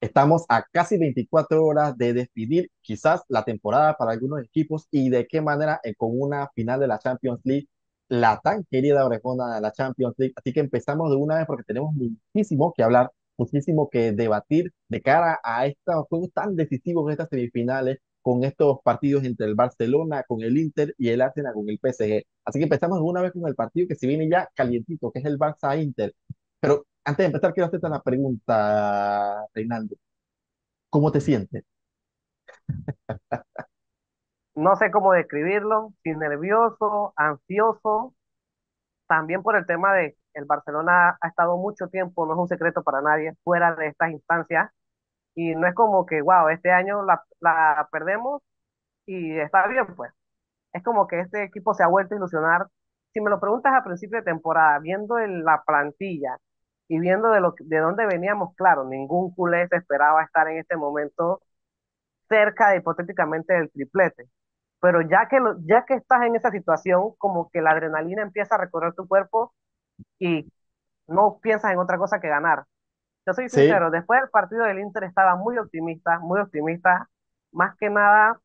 Estamos a casi 24 horas de despedir quizás la temporada para algunos equipos y de qué manera con una final de la Champions League, la tan querida orejona de la Champions League. Así que empezamos de una vez porque tenemos muchísimo que hablar, muchísimo que debatir de cara a estos juegos tan decisivos de estas semifinales, con estos partidos entre el Barcelona, con el Inter y el Arsenal con el PSG. Así que empezamos de una vez con el partido que se viene ya calientito, que es el Barça-Inter. Pero antes de empezar, quiero hacerte una pregunta, Reinaldo. ¿Cómo te sientes? No sé cómo describirlo, si nervioso, ansioso, también por el tema de el Barcelona ha estado mucho tiempo, no es un secreto para nadie, fuera de estas instancias, y no es como que, wow, este año la perdemos y está bien, pues. Es como que este equipo se ha vuelto a ilusionar. Si me lo preguntas a principio de temporada, viendo la plantilla y viendo de dónde veníamos, claro, ningún culé se esperaba estar en este momento cerca de hipotéticamente del triplete. Pero ya que estás en esa situación, como que la adrenalina empieza a recorrer tu cuerpo y no piensas en otra cosa que ganar. Yo soy Sí, sincero, después del partido del Inter estaba muy optimista, más que nada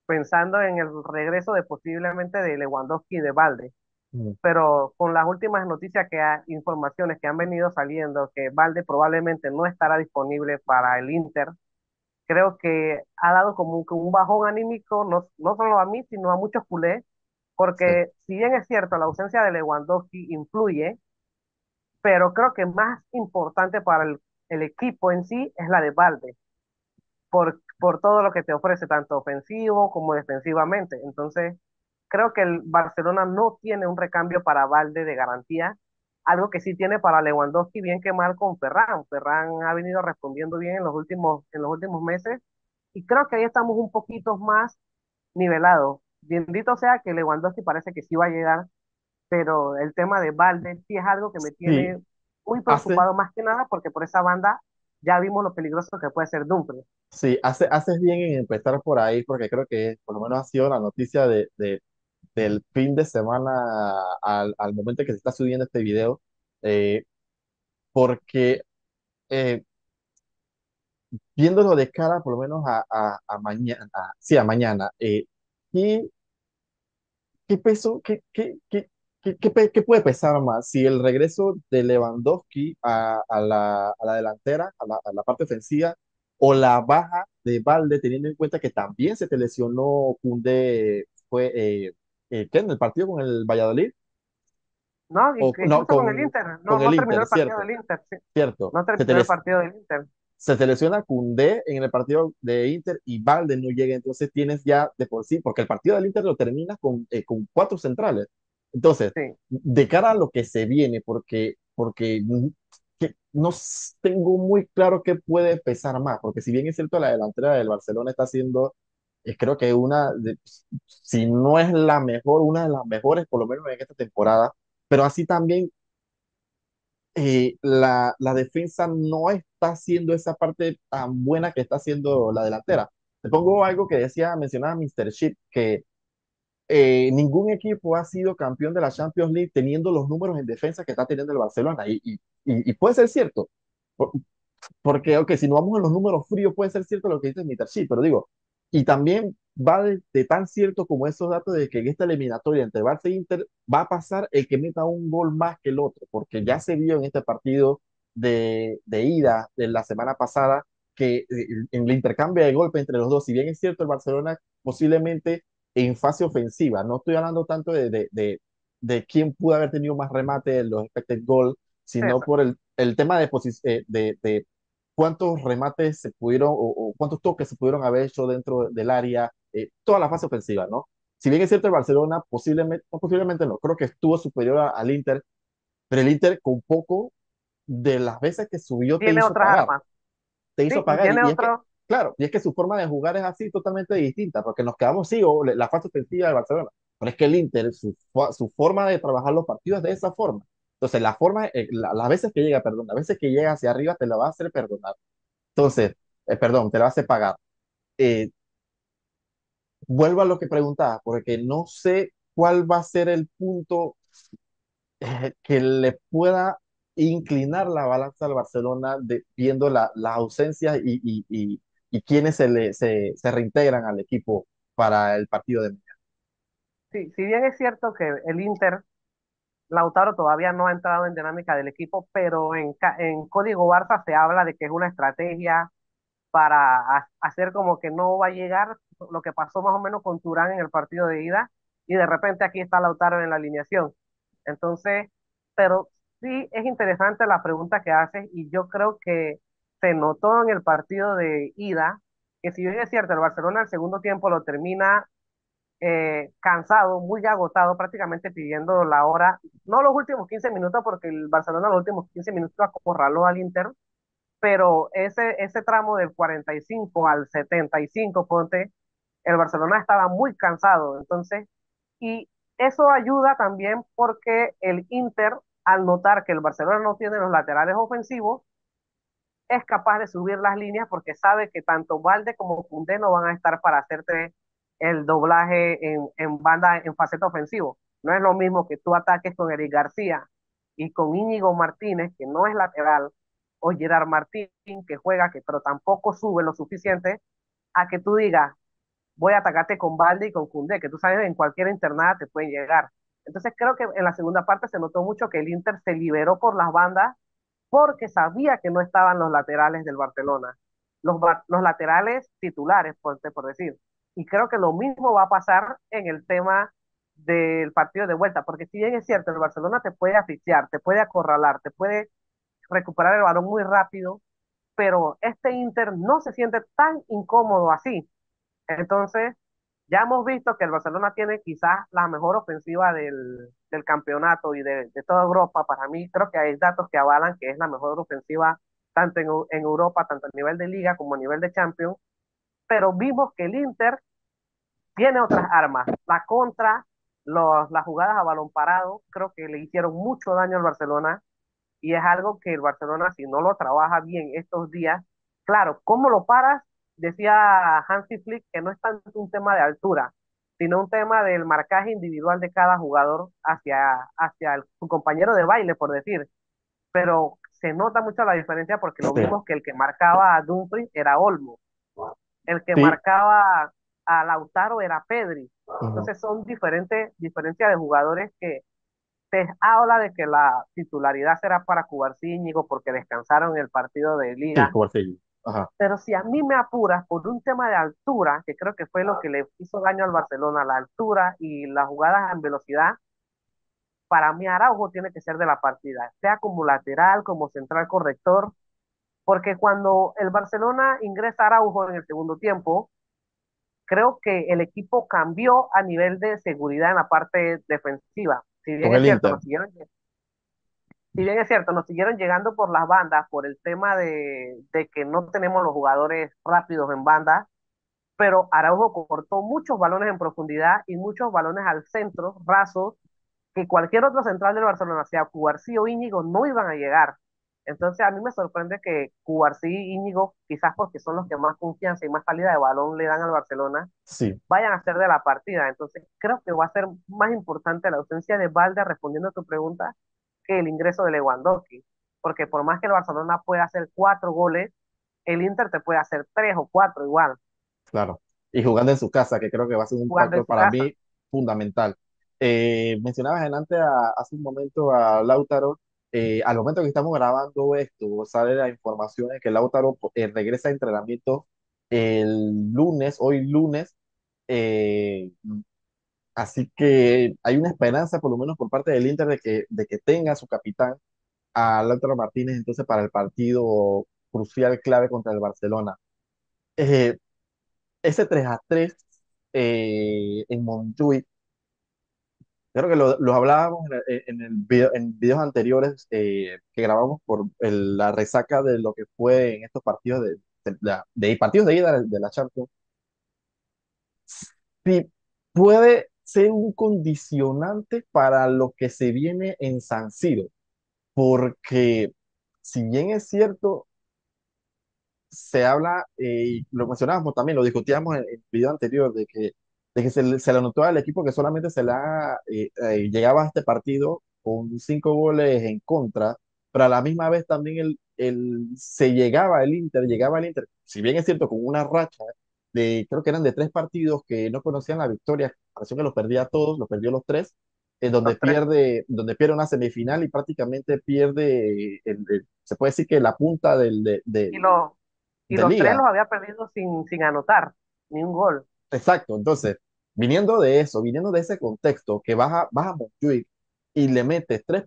pensando en el regreso de posiblemente de Lewandowski y de Valde. mm, Pero con las últimas noticias informaciones que han venido saliendo, que Valde probablemente no estará disponible para el Inter, creo que ha dado como que un bajón anímico, no solo a mí, sino a muchos culés, sí, porque si bien es cierto, la ausencia de Lewandowski influye, pero creo que más importante para el equipo en sí es la de Valde, por todo lo que te ofrece, tanto ofensivo como defensivamente. Entonces, creo que el Barcelona no tiene un recambio para Valde de garantía, algo que sí tiene para Lewandowski, bien que mal con Ferran. Ferran ha venido respondiendo bien en los últimos meses y creo que ahí estamos un poquito más nivelados. Bendito sea que Lewandowski parece que sí va a llegar, pero el tema de Valde sí es algo que me sí, tiene muy hace, preocupado más que nada porque por esa banda ya vimos lo peligroso que puede ser Dumfries. sí, haces bien en empezar por ahí, porque creo que por lo menos ha sido la noticia del fin de semana al momento que se está subiendo este video, eh, porque eh, viéndolo de cara por lo menos a mañana, sí, a mañana, ¿qué, qué peso, qué puede pesar más? Si el regreso de Lewandowski a la delantera, a la parte ofensiva, o la baja de Valde, teniendo en cuenta que también se te lesionó Koundé, fue ¿qué? En el partido con el Valladolid, No, o no, incluso con el Inter, con el no terminó Inter, el partido del cierto, Inter, sí. cierto. No terminó el partido del Inter. Se te lesiona Koundé en el partido de Inter y Valde no llega, entonces tienes ya de por sí, porque el partido del Inter lo terminas con cuatro centrales. Entonces, Sí, de cara a lo que se viene, porque no tengo muy claro qué puede pesar más, porque si bien es cierto, la delantera del Barcelona está siendo, creo que si no es la mejor, una de las mejores, por lo menos en esta temporada, pero así también la defensa no está haciendo esa parte tan buena que está haciendo la delantera. Te pongo algo que mencionaba Mr. Chip, que ningún equipo ha sido campeón de la Champions League teniendo los números en defensa que está teniendo el Barcelona. Y puede ser cierto, porque, ok, si no vamos en los números fríos, puede ser cierto lo que dice Mr. Chip, pero digo, y también va de tan cierto como esos datos de que en esta eliminatoria entre Barça e Inter va a pasar el que meta un gol más que el otro, porque ya se vio en este partido de ida de la semana pasada que en el intercambio de golpe entre los dos, si bien es cierto, el Barcelona posiblemente en fase ofensiva, no estoy hablando tanto de quién pudo haber tenido más remate de los expected goals, sino eso. por el tema de cuántos remates se pudieron o cuántos toques se pudieron haber hecho dentro del área, toda la fase ofensiva, ¿no? Si bien es cierto, el Barcelona posiblemente no, creo que estuvo superior al Inter, pero el Inter con poco de las veces que subió Tiene otras armas. te Sí, hizo y pagar, tiene y es que, otro. claro, y es que su forma de jugar es así totalmente distinta, porque nos quedamos, sí, la fase ofensiva de Barcelona, pero es que el Inter, su forma de trabajar los partidos es de esa forma. Entonces, las veces que llega, perdón, las veces que llega hacia arriba te la va a hacer perdonar. Entonces, perdón, te la hace pagar. Eh, Vuelvo a lo que preguntaba, porque no sé cuál va a ser el punto que le pueda. inclinar la balanza al Barcelona viendo las ausencias y quienes se reintegran al equipo para el partido de mañana. Sí, si bien es cierto que el Inter, Lautaro todavía no ha entrado en dinámica del equipo, pero en Código Barça se habla de que es una estrategia para hacer como que no va a llegar lo que pasó más o menos con Turán en el partido de ida, y de repente aquí está Lautaro en la alineación. Entonces, pero sí es interesante la pregunta que haces, y yo creo que se notó en el partido de ida que si bien es cierto, el Barcelona el segundo tiempo lo termina cansado, muy agotado, prácticamente pidiendo la hora, no los últimos 15 minutos, porque el Barcelona los últimos 15 minutos acorraló al Inter, pero ese tramo del 45 al 75, ponte, el Barcelona estaba muy cansado, entonces, y eso ayuda también porque el Inter, al notar que el Barcelona no tiene los laterales ofensivos, es capaz de subir las líneas porque sabe que tanto Valde como Koundé no van a estar para hacerte el doblaje en banda, en faceta ofensivo. No es lo mismo que tú ataques con Eric García y con Íñigo Martínez, que no es lateral, o Gerard Martín, que juega, que pero tampoco sube lo suficiente, a que tú digas, voy a atacarte con Valde y con Koundé, que tú sabes en cualquier internada te pueden llegar. Entonces creo que en la segunda parte se notó mucho que el Inter se liberó por las bandas porque sabía que no estaban los laterales del Barcelona, los laterales titulares, por decir. Y creo que lo mismo va a pasar en el tema del partido de vuelta, porque si bien es cierto, el Barcelona te puede asfixiar, te puede acorralar, te puede recuperar el balón muy rápido, pero este Inter no se siente tan incómodo así. Entonces, ya hemos visto que el Barcelona tiene quizás la mejor ofensiva del campeonato y de toda Europa. Para mí, creo que hay datos que avalan que es la mejor ofensiva tanto en Europa, tanto a nivel de liga como a nivel de Champions. Pero vimos que el Inter tiene otras armas. La contra, las jugadas a balón parado, creo que le hicieron mucho daño al Barcelona, y es algo que el Barcelona, si no lo trabaja bien estos días, claro, ¿cómo lo paras? Decía Hansi Flick que no es tanto un tema de altura, sino un tema del marcaje individual de cada jugador hacia su compañero de baile, por decir. Pero se nota mucho la diferencia porque lo Sí, vimos que el que marcaba a Dumfries era Olmo, el que sí, marcaba a Lautaro era Pedri. ujú, Entonces son diferencias de jugadores que se habla de que la titularidad será para Cubarsí y Íñigo porque descansaron en el partido de sí, liga, Cubarsí. Ajá. pero si a mí me apuras por un tema de altura, que creo que fue lo que le hizo daño al Barcelona, la altura y las jugadas en velocidad, para mí Araujo tiene que ser de la partida, sea como lateral, como central corrector, porque cuando el Barcelona ingresa a Araujo en el segundo tiempo, creo que el equipo cambió a nivel de seguridad en la parte defensiva. Si bien Con es el cierto, Inter. si bien es cierto, nos siguieron llegando por las bandas por el tema de que no tenemos los jugadores rápidos en banda, pero Araujo cortó muchos balones en profundidad y muchos balones al centro, rasos, que cualquier otro central del Barcelona, sea Cubarsí o Íñigo, no iban a llegar. Entonces a mí me sorprende que Cubarsí y Íñigo, quizás porque son los que más confianza y más salida de balón le dan al Barcelona, Sí, vayan a ser de la partida. Entonces creo que va a ser más importante la ausencia de Valde, respondiendo a tu pregunta, que el ingreso de Lewandowski. Porque por más que el Barcelona pueda hacer 4 goles, el Inter te puede hacer 3 o 4 igual, claro. Y jugando en su casa, que creo que va a ser un jugando en factor su para casa. mí fundamental. Mencionabas antes, hace un momento a Lautaro. Al momento que estamos grabando esto, sale la información de que Lautaro regresa a entrenamiento el lunes, hoy lunes. eh, Así que hay una esperanza, por lo menos por parte del Inter, de que tenga su capitán a Lautaro Martínez entonces para el partido crucial clave contra el Barcelona. Eh, Ese 3-3 en Montjuic, creo que lo hablábamos en videos anteriores que grabamos por la resaca de lo que fue en estos partidos de partidos de ida de la Champions. Sí, puede ser un condicionante para lo que se viene en San Siro, porque si bien es cierto, se habla, y lo mencionábamos también, lo discutíamos en el video anterior, de que se le anotó al equipo que solamente llegaba a este partido con 5 goles en contra. pero a la misma vez también llegaba el Inter, si bien es cierto, con una racha de, creo que eran de tres partidos que no conocían la victoria, pareció que los perdía todos, los perdió los tres, los tres. donde pierde una semifinal y prácticamente pierde, se puede decir que la punta Y los, y de los tres liga. los había perdido sin anotar ni un gol. Exacto, entonces, viniendo de eso, viniendo de ese contexto, que vas a Montjuic y le metes tres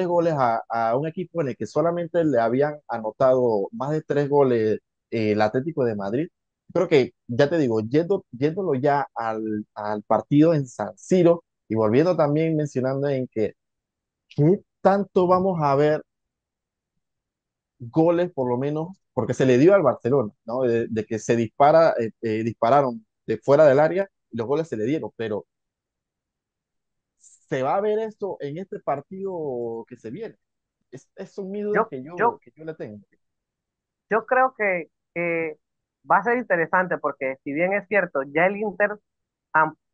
goles a un equipo en el que solamente le habían anotado más de tres goles el Atlético de Madrid, creo que, ya te digo, yéndolo ya al partido en San Siro y volviendo también mencionando en que, ¿qué tanto vamos a ver goles, por lo menos, porque se le dio al Barcelona, ¿no? De que dispararon de fuera del área y los goles se le dieron, pero ¿se va a ver esto en este partido que se viene? Son mis dudas Yo, yo, que yo le tengo. yo creo que va a ser interesante porque si bien es cierto, ya el Inter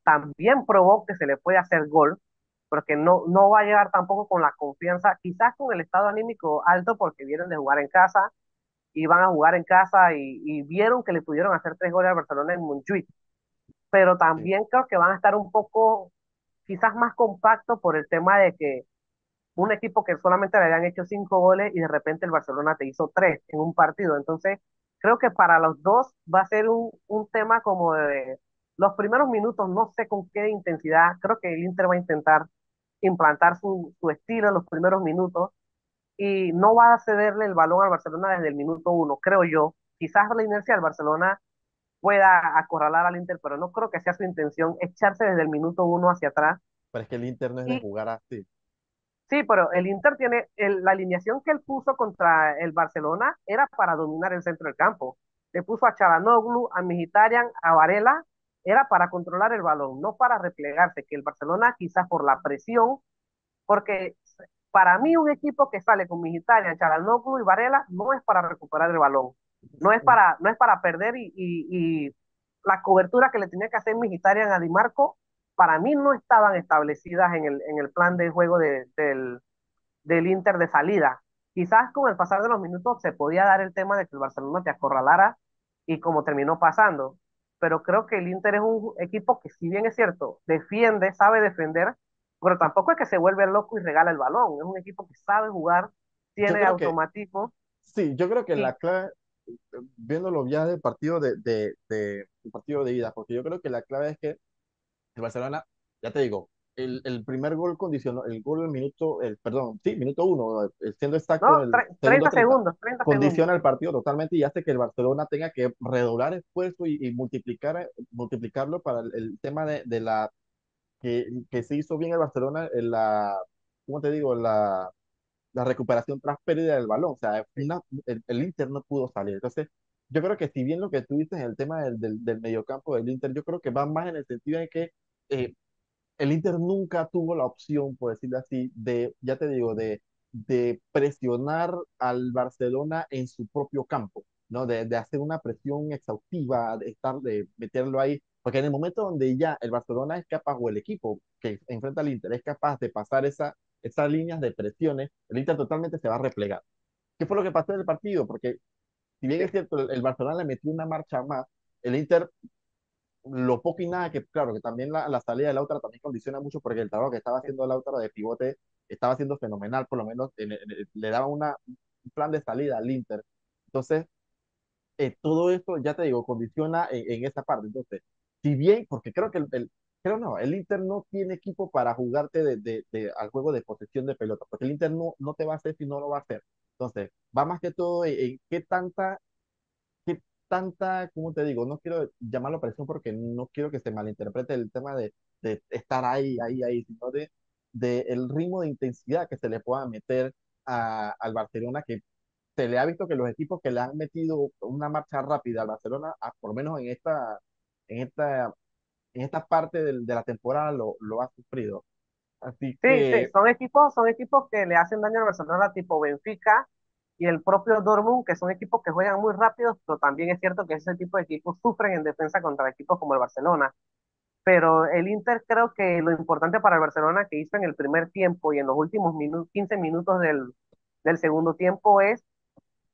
también probó que se le puede hacer gol, porque no va a llegar tampoco con la confianza, quizás con el estado anímico alto porque vienen de jugar en casa, y van a jugar en casa y vieron que le pudieron hacer 3 goles al Barcelona en Montjuic, pero Sí, también creo que van a estar un poco quizás más compactos por el tema de que un equipo que solamente le habían hecho 5 goles y de repente el Barcelona te hizo 3 en un partido. Entonces, creo que para los dos va a ser un tema como de los primeros minutos, no sé con qué intensidad, creo que el Inter va a intentar implantar su estilo en los primeros minutos y no va a cederle el balón al Barcelona desde el minuto uno, creo yo. Quizás la inercia del Barcelona pueda acorralar al Inter, pero no creo que sea su intención echarse desde el minuto uno hacia atrás. pero es que el Inter no es de Y jugar así. sí, pero el Inter tiene la alineación que él puso contra el Barcelona era para dominar el centro del campo. Le puso a Çalhanoğlu, a Mkhitaryan, a Varela, era para controlar el balón, no para replegarse, que el Barcelona quizás por la presión, porque para mí un equipo que sale con Mkhitaryan, Çalhanoğlu y Varela no es para recuperar el balón, no es para perder y la cobertura que le tenía que hacer Mkhitaryan a Di Marco para mí no estaban establecidas en el plan de juego del Inter de salida. Quizás con el pasar de los minutos se podía dar el tema de que el Barcelona te acorralara y como terminó pasando. Pero creo que el Inter es un equipo que, si bien es cierto, defiende, sabe defender, pero tampoco es que se vuelve loco y regala el balón. Es un equipo que sabe jugar, Yo tiene creo que, automatismo sí, yo creo que y la clave, viéndolo ya del partido el partido de ida, porque yo creo que la clave es que el Barcelona, ya te digo, el primer gol condicionó, el gol del minuto, perdón, sí, minuto uno, siendo exacto, no, en el segundo 30 30 segundos, 30 segundos. condiciona el partido totalmente y hace que el Barcelona tenga que redoblar esfuerzo y multiplicarlo para el tema de la que se hizo bien el Barcelona en ¿cómo te digo? La recuperación tras pérdida del balón. O sea, el Inter no pudo salir. Entonces, yo creo que si bien lo que tú dices en el tema del mediocampo del Inter, yo creo que va más en el sentido de que eh, el Inter nunca tuvo la opción, por decirlo así, ya te digo, de presionar al Barcelona en su propio campo, ¿no? De hacer una presión exhaustiva, de meterlo ahí, porque en el momento donde ya el Barcelona es capaz, o el equipo que enfrenta al Inter es capaz de pasar esas líneas de presiones, el Inter totalmente se va a replegar. ¿Qué fue lo que pasó en el partido? Porque si bien Sí, es cierto, el Barcelona le metió una marcha más, el Inter lo poco y nada que, claro, que también la salida de Lautaro también condiciona mucho porque el trabajo que estaba sí, haciendo Lautaro de pivote estaba haciendo fenomenal, por lo menos le daba un plan de salida al Inter. Entonces, todo esto, ya te digo, condiciona en esa parte. Entonces, si bien, porque creo que creo no, el Inter no tiene equipo para jugarte al juego de posesión de pelota, porque el Inter no te va a hacer si no lo va a hacer. Entonces, va más que todo en qué tanta, ¿cómo te digo? No quiero llamarlo presión porque no quiero que se malinterprete el tema de estar ahí, sino de el ritmo de intensidad que se le pueda meter al Barcelona, que se le ha visto que los equipos que le han metido una marcha rápida al Barcelona, por lo menos en esta, en esta parte de la temporada lo ha sufrido. Así sí, sí, que son equipos que le hacen daño al Barcelona tipo Benfica y el propio Dortmund, que son equipos que juegan muy rápidos, pero también es cierto que ese tipo de equipos sufren en defensa contra equipos como el Barcelona. Pero el Inter creo que lo importante para el Barcelona que hizo en el primer tiempo y en los últimos 15 minutos del segundo tiempo es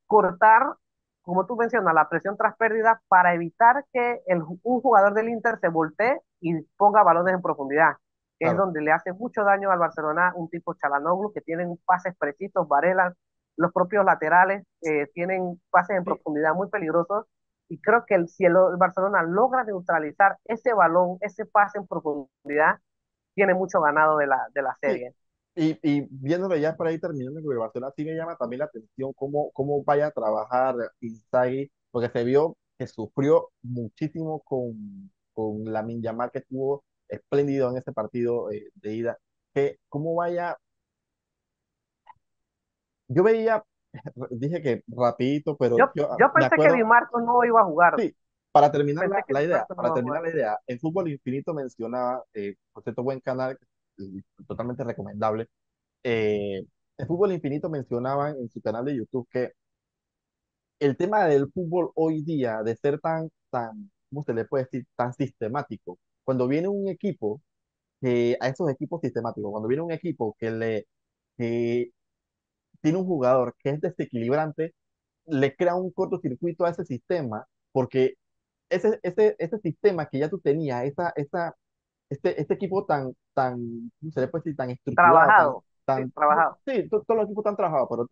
cortar, como tú mencionas, la presión tras pérdida para evitar que un jugador del Inter se voltee y ponga balones en profundidad, que es Claro. donde le hace mucho daño al Barcelona un tipo Chalanoglu, que tienen pases precisos, Varela, los propios laterales tienen pases en Sí, profundidad muy peligrosos, y creo que si el Barcelona logra neutralizar ese balón, ese pase en profundidad, tiene mucho ganado de la sí. serie. Y viéndolo ya para ir terminando con el Barcelona, sí me llama también la atención cómo vaya a trabajar Inzaghi, porque se vio que sufrió muchísimo con Lamine Yamal, que estuvo espléndido en ese partido de ida. Que cómo vaya, yo veía, dije que rapidito, pero yo Yo me pensé que Di acuerdo, Marcos no iba a jugar, sí, para terminar pensé que Di Marcos no para iba a terminar jugar. la idea, en Fútbol Infinito mencionaba, por cierto, buen canal, totalmente recomendable. En Fútbol Infinito mencionaban en su canal de YouTube que el tema del fútbol hoy día, de ser ¿cómo se le puede decir? Tan sistemático. Cuando viene un equipo, a esos equipos sistemáticos, cuando viene un equipo que tiene un jugador que es desequilibrante, le crea un cortocircuito a ese sistema, porque ese sistema que ya tú tenías, este equipo ¿cómo se le puede decir? Tan estructurado, Trabajado, sí, trabajado. sí, todos los equipos tan trabajados, pero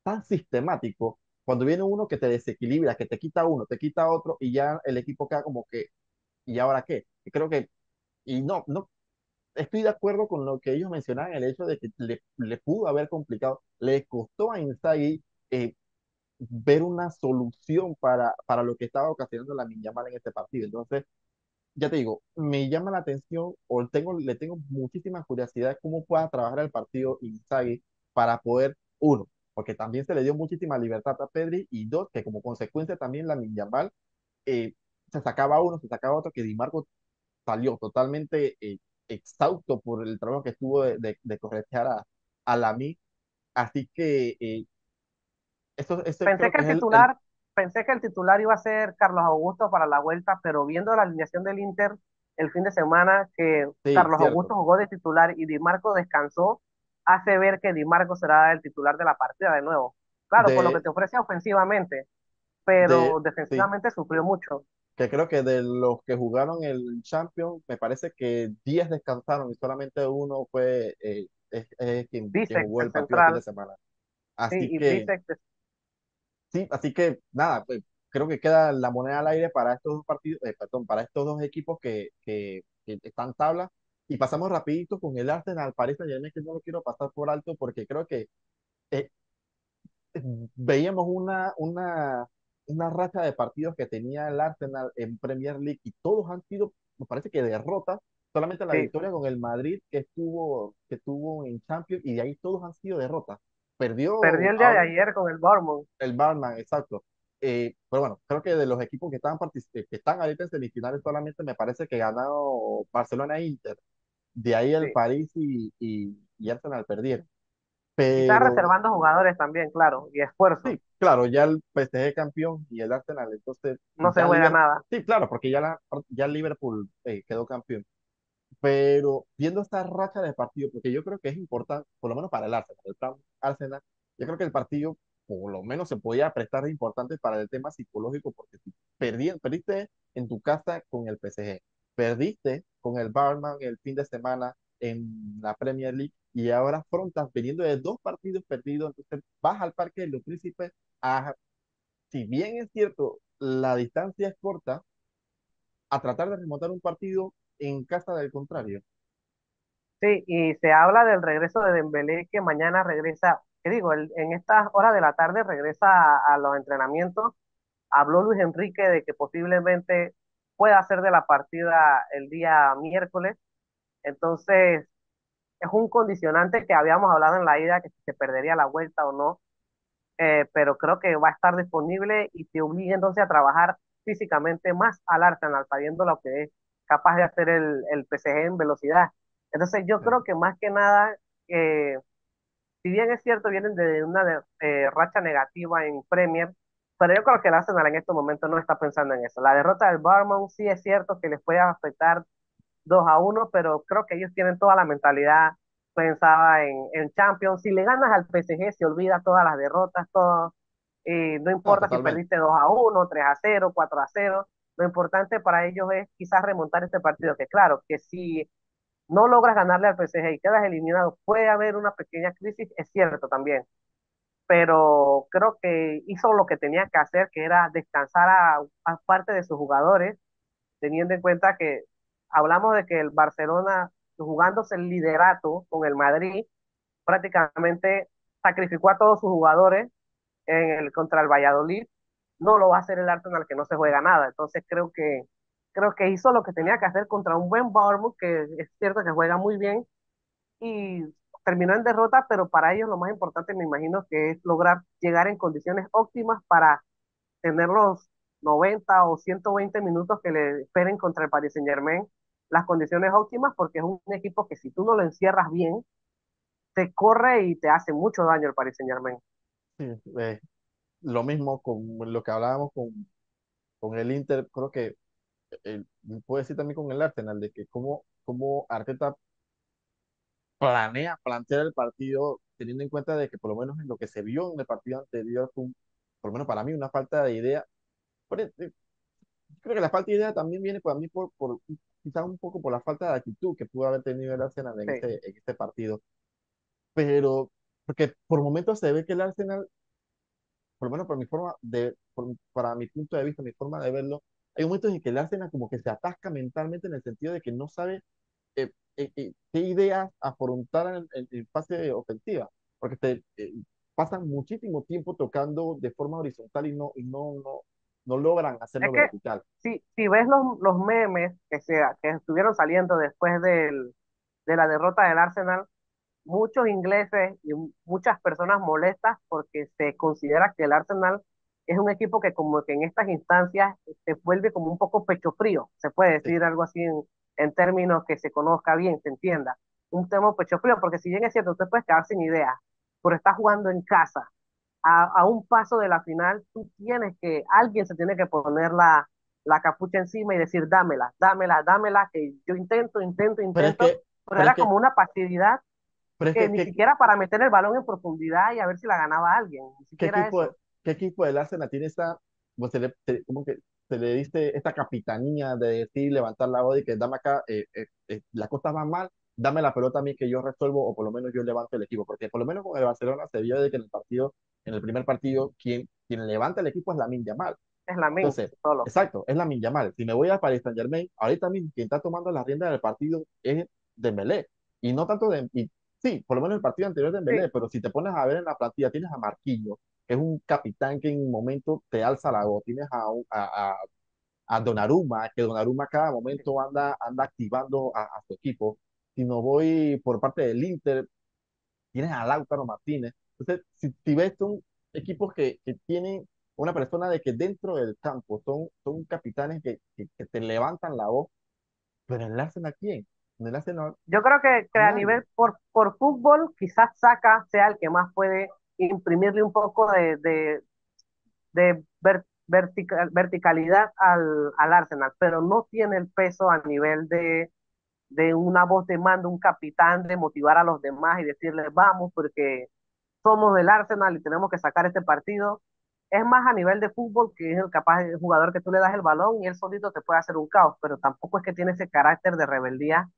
tan sistemático, cuando viene uno que te desequilibra, que te quita uno, te quita otro, y ya el equipo queda como que, ¿y ahora qué? Y creo que, y no, estoy de acuerdo con lo que ellos mencionaban, el hecho de que le pudo haber complicado, le costó a Inzaghi ver una solución para lo que estaba ocasionando la Yamal en este partido. Entonces, ya te digo, me llama la atención o le tengo muchísima curiosidad cómo pueda trabajar el partido Inzaghi para poder, uno, porque también se le dio muchísima libertad a Pedri, y dos, que como consecuencia también la Yamal se sacaba uno, se sacaba otro, que Di Marco salió totalmente exhausto por el trabajo que estuvo de corretear a Lamine. Así que eso Pensé creo que que el es el titular, pensé que el titular iba a ser Carlos Augusto para la vuelta, pero viendo la alineación del Inter el fin de semana, que sí, Carlos cierto. Augusto jugó de titular y Di Marco descansó, hace ver que Di Marco será el titular de la partida de nuevo. Claro, por lo que De, te ofrece ofensivamente, de, pero sí, defensivamente sufrió mucho. que creo que de los que jugaron el Champions, me parece que 10 descansaron y solamente uno es quien Bisek, jugó el el partido de fin de central, semana. sí, Así y que, Bisek, sí, así que nada, pues, creo que queda la moneda al aire para estos dos partidos, perdón, para estos dos equipos que están tabla. Y pasamos rapidito con el Arsenal París Saint-Germain, que no lo quiero pasar por alto porque creo que eh, veíamos una racha de partidos que tenía el Arsenal en Premier League, y todos han sido, me parece que derrotas, solamente la sí, victoria con el Madrid que tuvo en Champions, y de ahí todos han sido derrotas. Perdió perdió el día de ahora ayer con el Bournemouth, el Barman, exacto. Pero bueno, creo que de los equipos que están ahorita en semifinales, solamente me parece que ganado Barcelona e Inter. De ahí el sí. París y Arsenal perdieron. Quizás Pero reservando jugadores también, claro, y esfuerzo, sí, claro, ya el PSG campeón y el Arsenal, entonces no se ya juega Liverpool, nada. sí, claro, porque ya el Liverpool quedó campeón. Pero viendo esta racha de partido, porque yo creo que es importante, por lo menos para el plan Arsenal, yo creo que el partido por lo menos se podía prestar de importante para el tema psicológico, porque si perdiste en tu casa con el PSG, perdiste con el Barman el fin de semana en la Premier League, y ahora afrontas veniendo de dos partidos perdidos, entonces vas al Parque de los Príncipes a, si bien es cierto, la distancia es corta, a tratar de remontar un partido en casa del contrario. Sí, y se habla del regreso de Dembélé, que mañana regresa, ¿qué digo? En estas horas de la tarde regresa a los entrenamientos. Habló Luis Enrique de que posiblemente pueda ser de la partida el día miércoles. Entonces, es un condicionante que habíamos hablado en la ida, que si se perdería la vuelta o no, pero creo que va a estar disponible y te obliga entonces a trabajar físicamente más al Arsenal, sabiendo lo que es capaz de hacer el PSG en velocidad. Entonces yo Sí. creo que más que nada, si bien es cierto, vienen de una racha negativa en Premier, pero yo creo que el Arsenal en estos momentos no está pensando en eso. La derrota del Bournemouth sí es cierto que les puede afectar 2-1, pero creo que ellos tienen toda la mentalidad pensaba en Champions. Si le ganas al PSG, se olvida todas las derrotas, todo, no No, importa si totalmente. perdiste 2-1, 3-0, 4-0. Lo importante para ellos es quizás remontar este partido, que claro, que si no logras ganarle al PSG y quedas eliminado, puede haber una pequeña crisis, es cierto también, pero creo que hizo lo que tenía que hacer, que era descansar a parte de sus jugadores, teniendo en cuenta que hablamos de que el Barcelona, jugándose el liderato con el Madrid, prácticamente sacrificó a todos sus jugadores contra el Valladolid. No lo va a hacer el Arsenal, que no se juega nada. Entonces creo que hizo lo que tenía que hacer contra un buen Bournemouth, que es cierto que juega muy bien, y terminó en derrota, pero para ellos lo más importante me imagino que es lograr llegar en condiciones óptimas para tener los 90 o 120 minutos que le esperen contra el Paris Saint-Germain, las condiciones óptimas, porque es un equipo que si tú no lo encierras bien, te corre y te hace mucho daño el Paris Saint-Germain. Sí, lo mismo con lo que hablábamos con el Inter, creo que eh, puedo decir también con el Arsenal, de que cómo Arteta plantear el partido, teniendo en cuenta de que por lo menos en lo que se vio en el partido anterior, fue por lo menos para mí, una falta de idea. Creo que la falta de idea también viene para mí quizás un poco por la falta de actitud que pudo haber tenido el Arsenal Sí. en este partido. Pero, porque por momentos se ve que el Arsenal, por lo menos por mi forma para mi punto de vista, mi forma de verlo, hay momentos en que el Arsenal como que se atasca mentalmente en el sentido de que no sabe qué ideas afrontar en fase ofensiva, porque pasan muchísimo tiempo tocando de forma horizontal no logran Es hacerlo que vertical. si ves los memes que estuvieron saliendo después de la derrota del Arsenal, muchos ingleses y muchas personas molestas porque se considera que el Arsenal es un equipo que como que en estas instancias se vuelve como un poco pecho frío, se puede Sí, decir algo así en términos que se conozca bien, se entienda. Un tema pecho frío, porque si bien es cierto, usted puede quedar sin ideas, pero está jugando en casa, a un paso de la final, alguien se tiene que poner la capucha encima y decir, dámela, dámela, dámela, que yo intento, intento, pero es intento, que, pero pero es era que, como una pasividad pero es que que, ni siquiera para meter el balón en profundidad y a ver si la ganaba alguien, ni ¿qué siquiera equipo, eso. qué equipo del Arsenal tiene pues como que se le diste esta capitanía de decir, levantar la voz y que dame acá, las cosas van mal, dame la pelota a mí que yo resuelvo o por lo menos yo levanto el equipo, porque por lo menos con el Barcelona se vio de que en el primer partido, quien levanta el equipo es Lamine Yamal. Es la min, Entonces, solo. exacto, es Lamine Yamal. Si me voy a Paris Saint-Germain, ahorita mismo quien está tomando las riendas del partido es Dembélé. Y no tanto sí, por lo menos el partido anterior de Sí, Dembélé, pero si te pones a ver en la plantilla, tienes a Marquinhos, que es un capitán que en un momento te alza la voz. Tienes a Donnarumma, que Donnarumma cada sí. momento anda activando a su equipo. Si no voy por parte del Inter, tienes a Lautaro Martínez. Entonces, si ves, son equipos que tienen una persona de que dentro del campo son capitanes que te levantan la voz, pero en el Arsenal, ¿quién? En el Arsenal, Yo creo que a nadie. nivel por fútbol, quizás Saka sea el que más puede imprimirle un poco de verticalidad al Arsenal, pero no tiene el peso a nivel de una voz de mando, un capitán, de motivar a los demás y decirles vamos, porque somos del Arsenal y tenemos que sacar este partido. Es más a nivel de fútbol, que es el jugador que tú le das el balón y él solito te puede hacer un caos, pero tampoco es que tiene ese carácter de rebeldía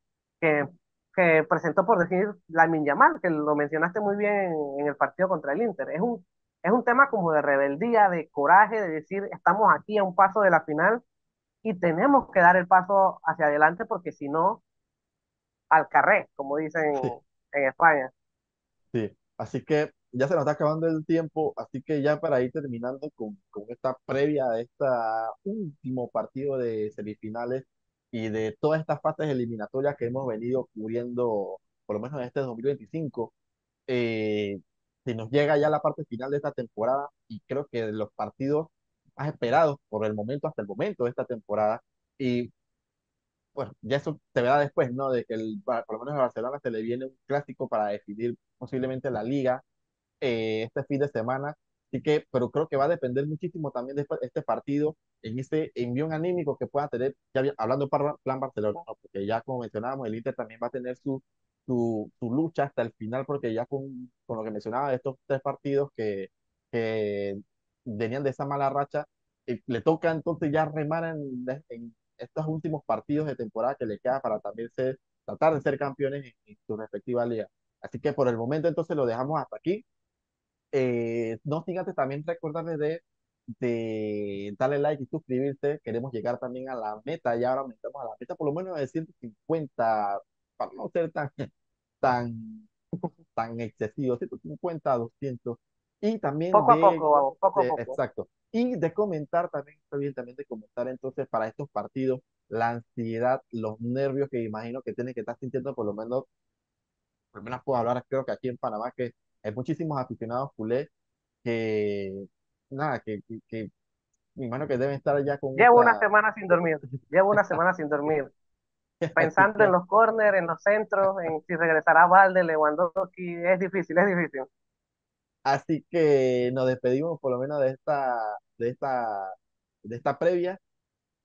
que, que presentó, por decir, Lamine Yamal, que lo mencionaste muy bien en el partido contra el Inter. Es un tema como de rebeldía, de coraje, de decir, estamos aquí a un paso de la final y tenemos que dar el paso hacia adelante porque si no, al carré, como dicen en España. Sí, así que ya se nos está acabando el tiempo, así que ya para ir terminando con esta previa de este último partido de semifinales y de todas estas fases eliminatorias que hemos venido cubriendo, por lo menos en este 2025, se nos llega ya la parte final de esta temporada y creo que de los partidos más esperados por el momento hasta el momento de esta temporada. Y bueno, ya eso se verá después, ¿no? De que por lo menos a Barcelona se le viene un clásico para definir posiblemente la liga este fin de semana. Así que, pero creo que va a depender muchísimo también de este partido en ese envión anímico que pueda tener, hablando para plan Barcelona, ¿no? Porque ya como mencionábamos, el Inter también va a tener tu lucha hasta el final, porque ya con lo que mencionaba de estos tres partidos que venían de esa mala racha, le toca entonces ya remar en estos últimos partidos de temporada que le queda para también tratar de ser campeones en su respectiva liga. Así que por el momento entonces lo dejamos hasta aquí. No sin antes también recordarles de darle like y suscribirse. Queremos llegar también a la meta, y ahora aumentamos a la meta por lo menos de 150 para no ser tan, tan excesivo, 150 200 y también Poco a poco, vamos, poco a poco. exacto, y de comentar también, está bien también de comentar entonces para estos partidos, la ansiedad, los nervios que imagino que tienen que estar sintiendo por lo menos puedo hablar, creo que aquí en Panamá, que hay muchísimos aficionados culés que, nada, que me imagino que deben estar ya con Llevo una esa, semana sin dormir, llevo una semana sin dormir, así pensando en que, los corners, en los centros, en si regresará Valde, Lewandowski, es difícil, es difícil. así que nos despedimos por lo menos de esta previa,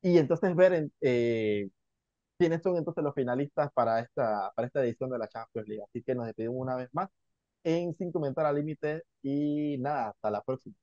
y entonces ver quiénes son entonces los finalistas para esta edición de la Champions League. Así que nos despedimos una vez más en Sin Comentar al Límite y nada, hasta la próxima.